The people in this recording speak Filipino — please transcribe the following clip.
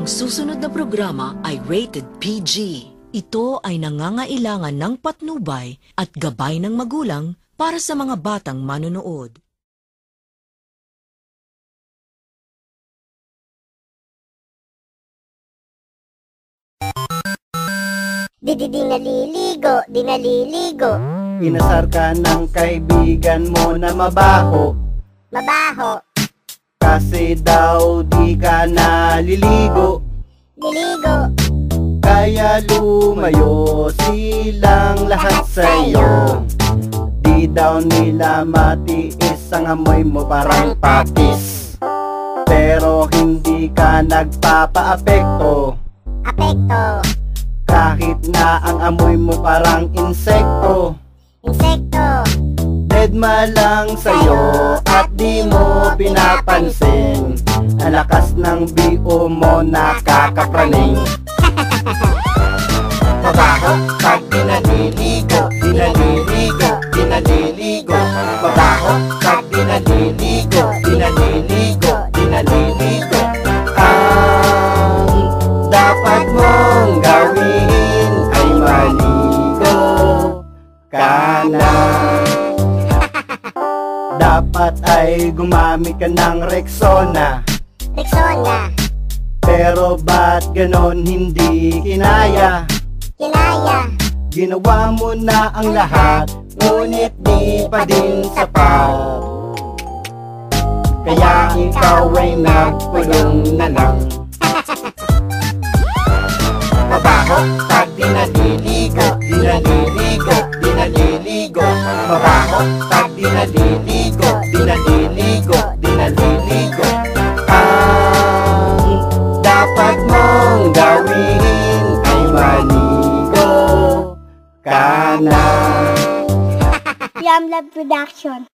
Ang susunod na programa ay rated PG. Ito ay nangangailangan ng patnubay at gabay ng magulang para sa mga batang manonood. Di naliligo. Inasar ka ng kaibigan mo na mabaho, Mabaho, kasi daw di ka naliligo. liligo. Kaya lumayo silang lahat sa'yo. Di daw nila matiis ang amoy mo parang patis. Pero hindi ka nagpapaapekto, Apekto, kahit na ang amoy mo parang insekto. insekto. Deadma lang sa'yo at di mo pinapansin. Ang lakas ng BO mo nakakapraning. Mabaho pag di naliligo, di naliligo, di naliligo. Mabaho pag di naliligo, di naliligo, di naliligo. Ang dapat mong gawin ay maligo ka na. Dapat ay gumamit ka ng Rexona. Rexona, Pero ba't ganon hindi kinaya? kinaya. Ginawa mo na ang lahat, ngunit di pa din sapat. Kaya ikaw ay nagkulong na lang. Mabaho pag di naliligo, di naliligo, di naliligo. Mabaho pag di naliligo, di naliligo, di naliligo. Ang dapat mong gawin ay maligo ka na. Yam Lab Production.